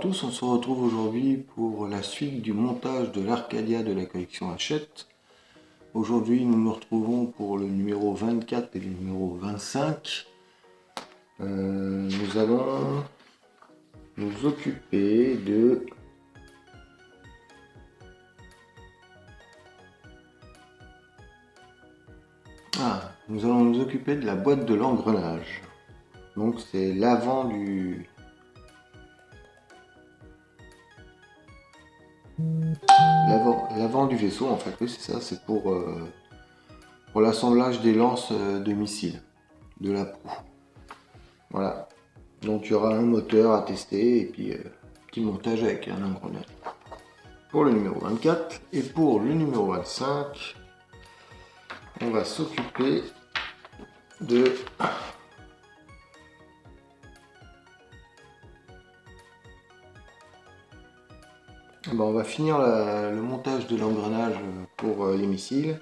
tous, on se retrouve aujourd'hui pour la suite du montage de l'Arcadia de la collection Hachette. Aujourd'hui, nous nous retrouvons pour le numéro 24 et le numéro 25. Nous allons nous occuper de la boîte de l'engrenage. Donc c'est l'avant du vaisseau, en fait. Oui, c'est ça, c'est pour l'assemblage des lances de missiles de la proue. Voilà, donc il y aura un moteur à tester et puis petit montage avec un engrenage pour le numéro 24. Et pour le numéro 25, on va s'occuper de on va finir le montage de l'engrenage pour les missiles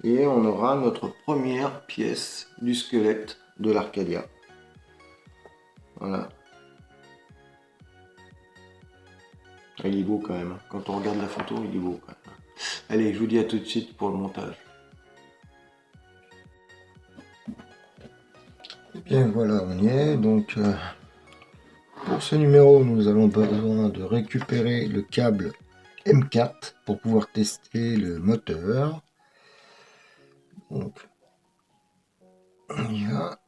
et on aura notre première pièce du squelette de l'Arcadia. Voilà. Il est beau quand même, quand on regarde la photo, il est beau quand même. Allez, je vous dis à tout de suite pour le montage. Et bien voilà, on y est. Donc pour ce numéro, nous avons besoin de récupérer le câble M4 pour pouvoir tester le moteur. Donc on y va.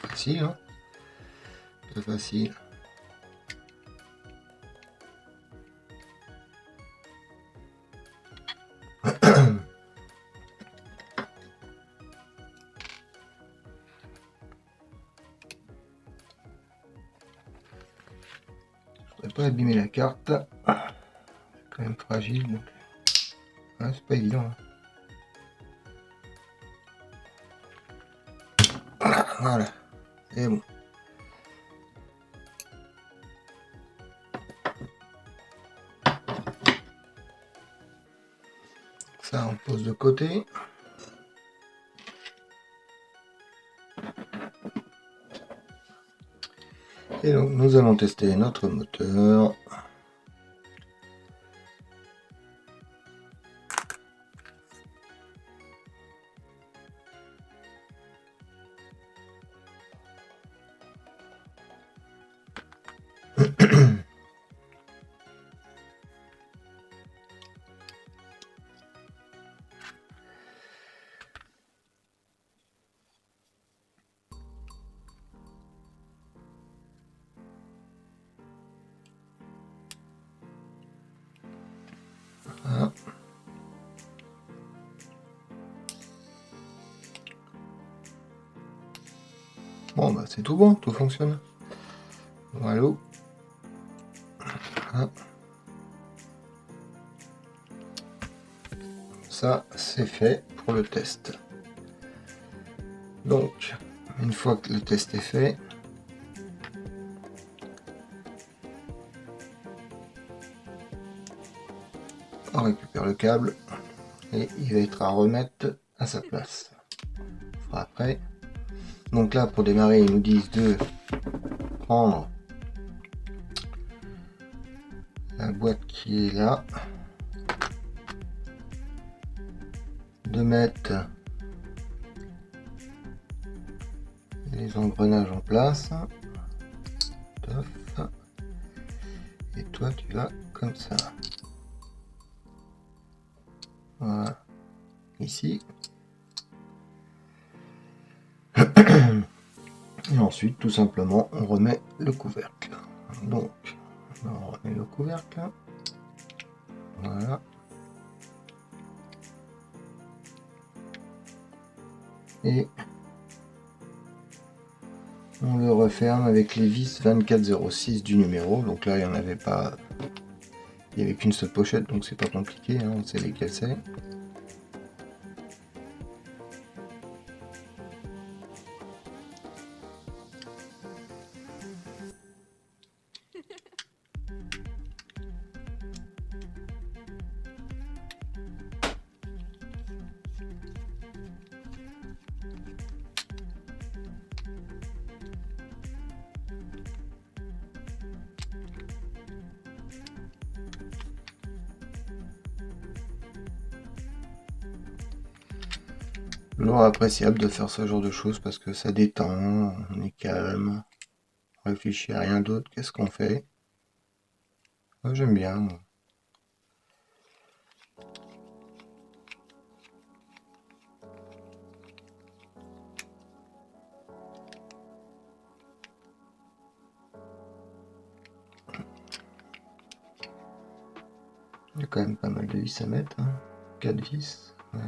Facile, hein? Très facile. Je ne pas abîmer la carte. C'est quand même fragile, donc ouais, c'est pas évident. Hein. Voilà, c'est bon. Ça, on pose de côté. Et donc, nous allons tester notre moteur. Voilà. Bon, bah c'est tout bon, tout fonctionne. Voilà. Ça, c'est fait pour le test. Donc, une fois que le test est fait, on récupère le câble et il va être à remettre à sa place. On fera après. Donc là, pour démarrer, ils nous disent de prendre la boîte qui est là, de mettre les engrenages en place. Et toi, tu vas comme ça. Voilà. Ici. Et ensuite, tout simplement, on remet le couvercle. Donc, on remet le couvercle. Voilà. Et on le referme avec les vis 2406 du numéro. Donc là, il n'y en avait pas. Il n'y avait qu'une seule pochette, donc c'est pas compliqué, hein, on sait lesquelles c'est. Toujours appréciable de faire ce genre de choses parce que ça détend, on est calme, on réfléchit à rien d'autre. Qu'est-ce qu'on fait? Moi, j'aime bien, moi. Il y a quand même pas mal de vis à mettre, hein. 4 vis, ouais.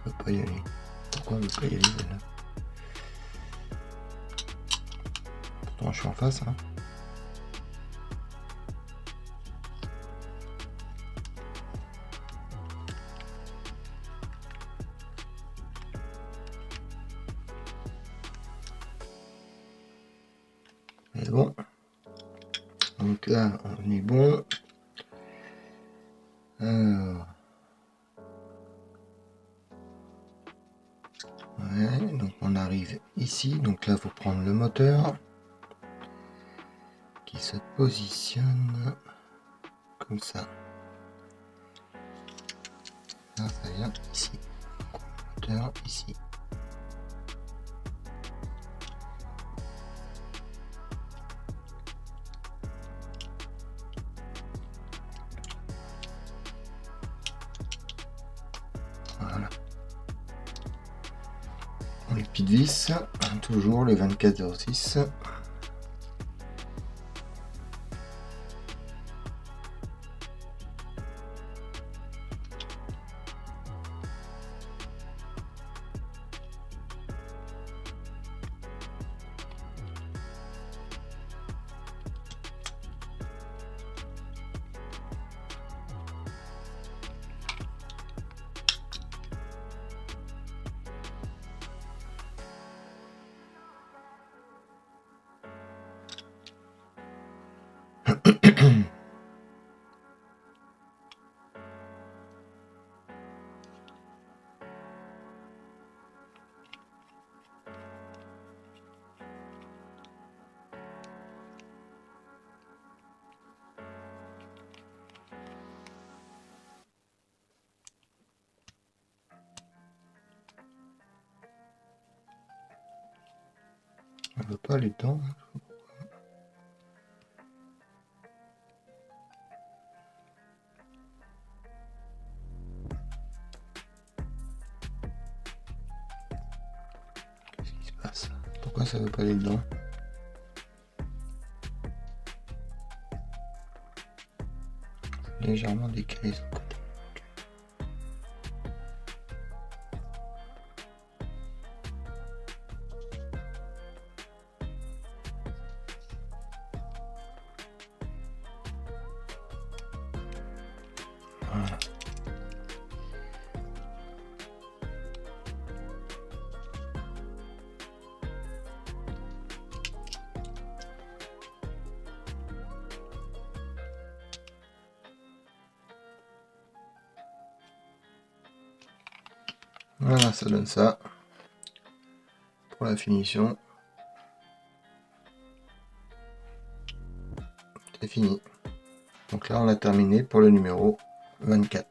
On peut pas y aller. Pourquoi on ne peut pas y aller là? Pourtant je suis en face, hein. Mais bon. Donc là, on est bon. Alors. Ouais, donc on arrive ici. Donc là, il faut prendre le moteur qui se positionne comme ça. Là, ça vient ici. Moteur ici. Voilà. Les petites vis, toujours le 2406. On ne veut pas aller dedans. Qu'est-ce qui se passe? Pourquoi ça ne veut pas aller dedans? C'est légèrement décalé ce côté. Voilà. Voilà, ça donne ça pour la finition. C'est fini. Donc là, on a terminé pour le numéro 24.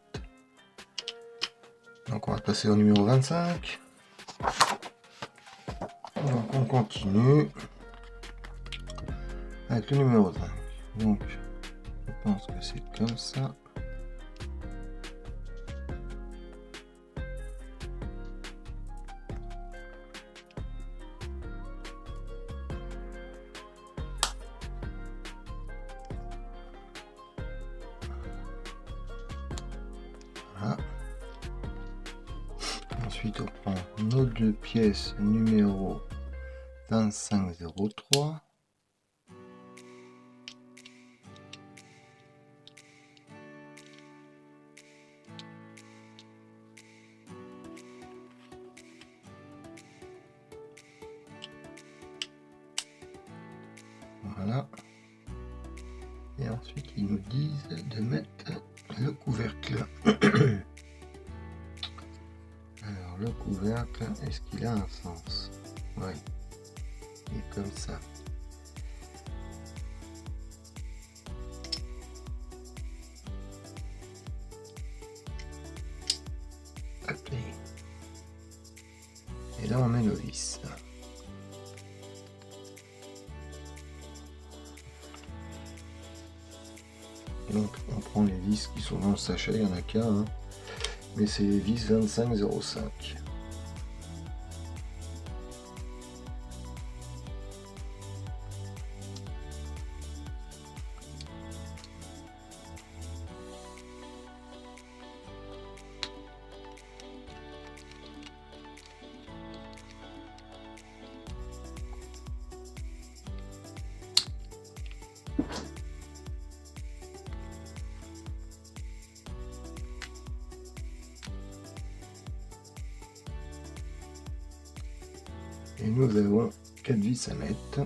Donc on va passer au numéro 25. Donc on continue avec le numéro 5. Donc je pense que c'est comme ça. Voilà. Ensuite on prend nos deux pièces numéro 2503. Ensuite, ils nous disent de mettre le couvercle. Alors, le couvercle, est-ce qu'il a un sens? Oui, il est comme ça. Ok. Et là, on met nos vis. Donc, on prend les vis qui sont dans le sachet, il n'y en a qu'un, hein. Mais c'est les vis 2505. Et nous avons 4 vis à mettre.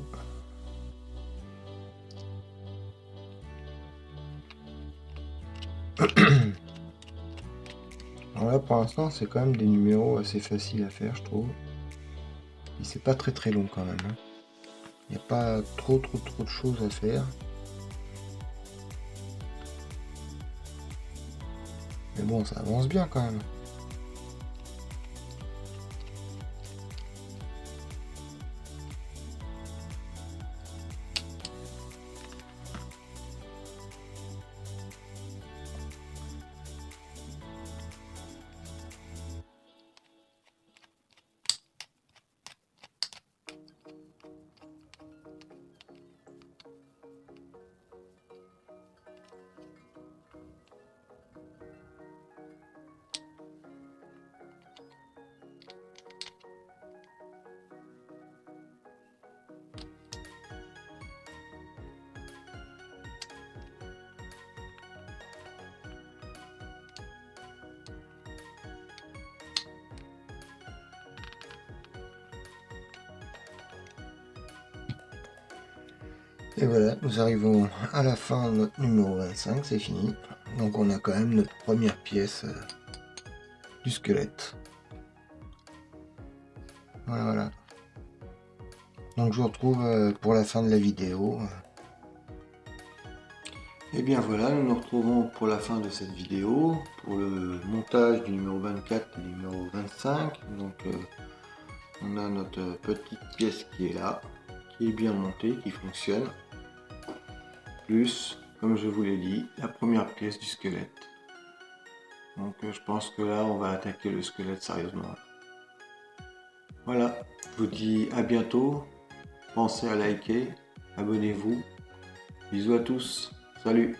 Alors là, pour l'instant, c'est quand même des numéros assez faciles à faire, je trouve. Et c'est pas très très long quand même, hein. Il n'y a pas trop de choses à faire. Mais bon, ça avance bien quand même. Et voilà, nous arrivons à la fin de notre numéro 25, c'est fini. Donc on a quand même notre première pièce du squelette. Voilà, voilà. Donc je vous retrouve pour la fin de la vidéo. Et bien voilà, nous nous retrouvons pour la fin de cette vidéo, pour le montage du numéro 24 et du numéro 25. Donc on a notre petite pièce qui est là, qui est bien montée, qui fonctionne. Plus, comme je vous l'ai dit, la première pièce du squelette. Donc je pense que là on va attaquer le squelette sérieusement. Voilà, je vous dis à bientôt. Pensez à liker, abonnez-vous. Bisous à tous, salut!